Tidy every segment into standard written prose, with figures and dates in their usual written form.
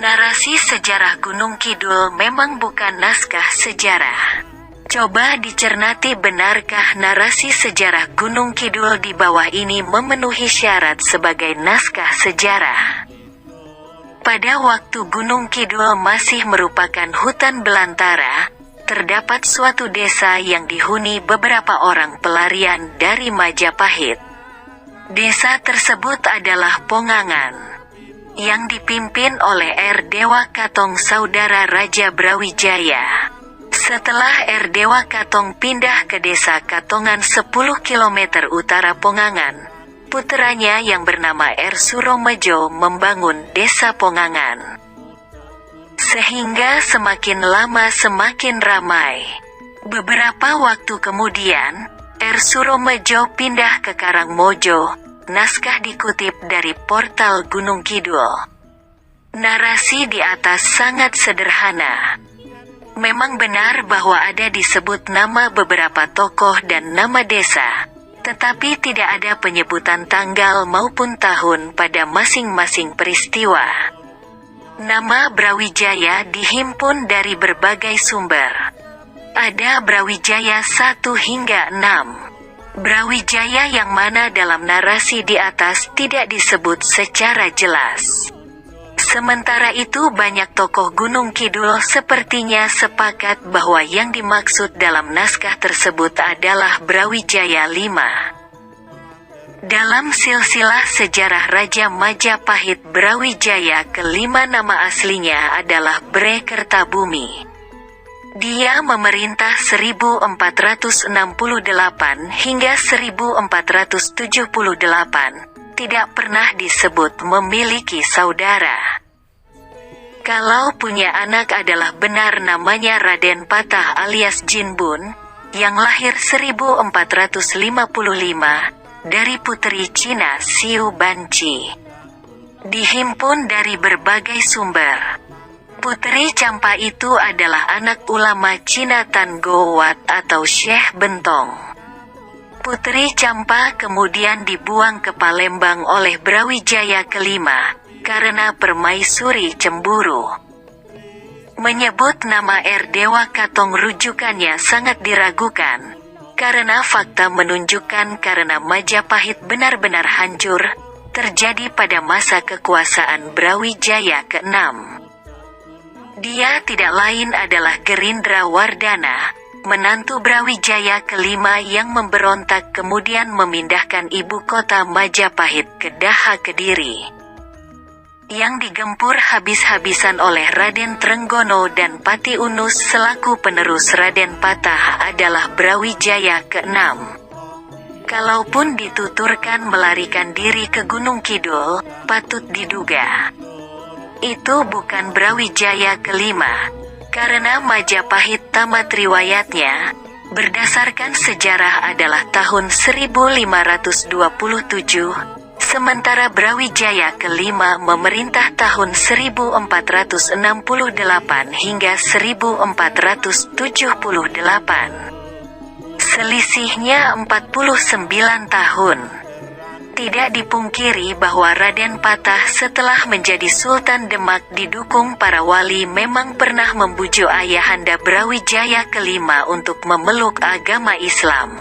Narasi sejarah Gunung Kidul memang bukan naskah sejarah. Coba dicermati, benarkah narasi sejarah Gunung Kidul di bawah ini memenuhi syarat sebagai naskah sejarah? Pada waktu Gunung Kidul masih merupakan hutan belantara, terdapat suatu desa yang dihuni beberapa orang pelarian dari Majapahit. Desa tersebut adalah Pongangan, yang dipimpin oleh R. Dewa Katong, saudara Raja Brawijaya. Setelah R. Dewa Katong pindah ke desa Katongan 10 km utara Pongangan, puteranya yang bernama R. Suromejo membangun desa Pongangan. Sehingga semakin lama semakin ramai. Beberapa waktu kemudian, R. Suromejo pindah ke Karangmojo. Naskah dikutip dari portal Gunung Kidul. Narasi di atas sangat sederhana. Memang benar bahwa ada disebut nama beberapa tokoh dan nama desa, tetapi tidak ada penyebutan tanggal maupun tahun pada masing-masing peristiwa. Nama Brawijaya dihimpun dari berbagai sumber. Ada Brawijaya 1 hingga 6. Brawijaya yang mana dalam narasi di atas tidak disebut secara jelas. Sementara itu banyak tokoh Gunung Kidul sepertinya sepakat bahwa yang dimaksud dalam naskah tersebut adalah Brawijaya V. Dalam silsilah sejarah Raja Majapahit, Brawijaya ke-5 nama aslinya adalah Bre Kertabumi. Dia memerintah 1468 hingga 1478, tidak pernah disebut memiliki saudara. Kalau punya anak adalah benar namanya Raden Patah alias Jinbun, yang lahir 1455, dari putri Cina Siu Banci. Dihimpun dari berbagai sumber. Putri Campa itu adalah anak ulama Cina Tan Go Wat atau Syekh Bentong. Putri Campa kemudian dibuang ke Palembang oleh Brawijaya ke-5, karena permaisuri cemburu. Menyebut nama R. Dewa Katong rujukannya sangat diragukan, karena fakta menunjukkan karena Majapahit benar-benar hancur, terjadi pada masa kekuasaan Brawijaya ke-6. Dia tidak lain adalah Gerindra Wardana, menantu Brawijaya ke-5 yang memberontak kemudian memindahkan ibu kota Majapahit ke Daha Kediri. Yang digempur habis-habisan oleh Raden Trenggono dan Pati Unus selaku penerus Raden Patah adalah Brawijaya ke-6. Kalaupun dituturkan melarikan diri ke Gunung Kidul, patut diduga itu bukan Brawijaya ke-5, karena Majapahit tamat riwayatnya, berdasarkan sejarah adalah tahun 1527, sementara Brawijaya ke-5 memerintah tahun 1468 hingga 1478. Selisihnya 49 tahun. Tidak dipungkiri bahwa Raden Patah setelah menjadi Sultan Demak didukung para wali memang pernah membujuk ayahanda Brawijaya ke-5 untuk memeluk agama Islam.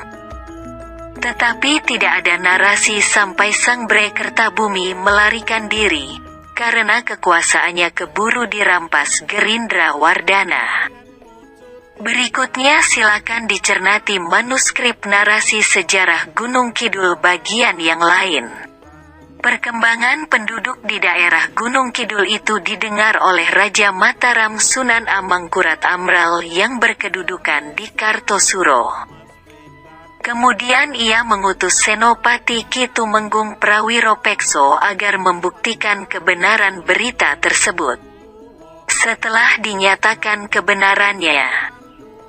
Tetapi tidak ada narasi sampai Sang Bre Kertabumi melarikan diri, karena kekuasaannya keburu dirampas Gerindra Wardana. Berikutnya silakan dicermati manuskrip narasi sejarah Gunung Kidul bagian yang lain. Perkembangan penduduk di daerah Gunung Kidul itu didengar oleh Raja Mataram Sunan Amangkurat Amral yang berkedudukan di Kartosuro. Kemudian ia mengutus Senopati Ki Tumenggung Prawiropekso agar membuktikan kebenaran berita tersebut. Setelah dinyatakan kebenarannya,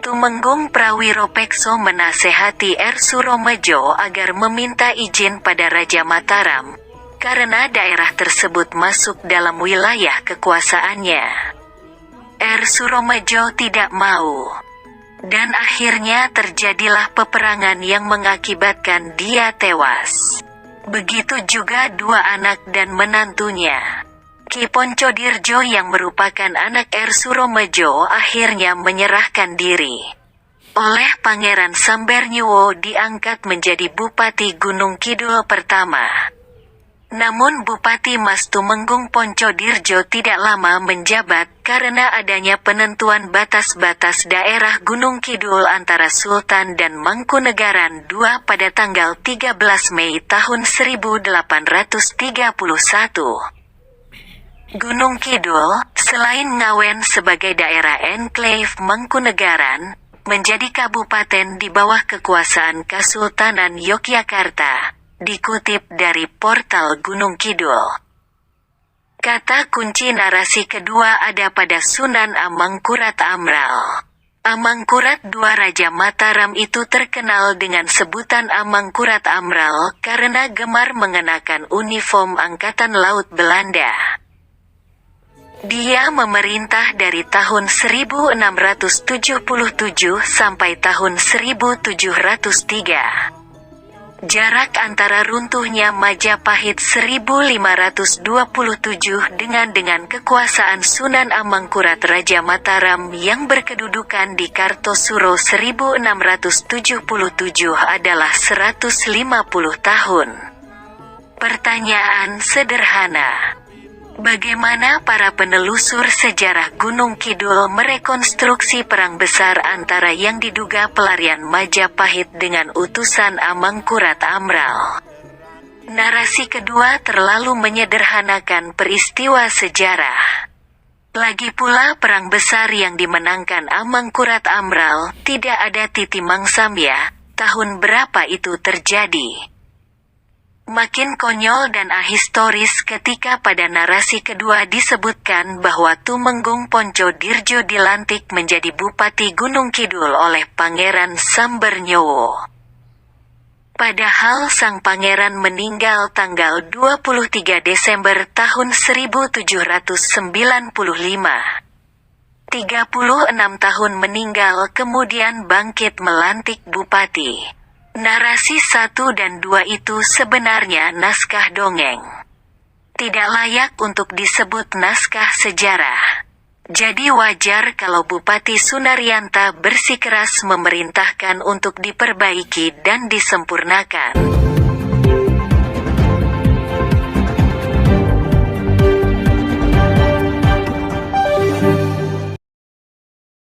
Tumenggung Prawiropekso menasehati R. Suromejo agar meminta izin pada Raja Mataram, karena daerah tersebut masuk dalam wilayah kekuasaannya. R. Suromejo tidak mau. Dan akhirnya terjadilah peperangan yang mengakibatkan dia tewas. Begitu juga dua anak dan menantunya. Ki Poncodirjo yang merupakan anak Er Suromejo akhirnya menyerahkan diri. Oleh Pangeran Sambernyowo diangkat menjadi Bupati Gunung Kidul pertama. Namun Bupati Mas Tumenggung Poncodirjo tidak lama menjabat karena adanya penentuan batas-batas daerah Gunung Kidul antara Sultan dan Mangkunegaran II pada tanggal 13 Mei tahun 1831. Gunung Kidul, selain Ngawen sebagai daerah enklave Mangkunegaran, menjadi kabupaten di bawah kekuasaan Kesultanan Yogyakarta. Dikutip dari portal Gunung Kidul. Kata kunci narasi kedua ada pada Sunan Amangkurat Amral. Amangkurat II Raja Mataram itu terkenal dengan sebutan Amangkurat Amral karena gemar mengenakan uniform Angkatan Laut Belanda. Dia memerintah dari tahun 1677 sampai tahun 1703. Jarak antara runtuhnya Majapahit 1527 dengan kekuasaan Sunan Amangkurat Raja Mataram yang berkedudukan di Kartosuro 1677 adalah 150 tahun. Pertanyaan sederhana. Bagaimana para penelusur sejarah Gunung Kidul merekonstruksi perang besar antara yang diduga pelarian Majapahit dengan utusan Amangkurat Amral? Narasi kedua terlalu menyederhanakan peristiwa sejarah. Lagi pula perang besar yang dimenangkan Amangkurat Amral tidak ada titi mangsamya, tahun berapa itu terjadi. Makin konyol dan ahistoris ketika pada narasi kedua disebutkan bahwa Tumenggung Poncodirjo dilantik menjadi Bupati Gunung Kidul oleh Pangeran Sambernyowo. Padahal sang pangeran meninggal tanggal 23 Desember tahun 1795. 36 tahun meninggal kemudian bangkit melantik Bupati. Narasi 1 dan 2 itu sebenarnya naskah dongeng. Tidak layak untuk disebut naskah sejarah. Jadi wajar kalau Bupati Sunaryanta bersikeras memerintahkan untuk diperbaiki dan disempurnakan.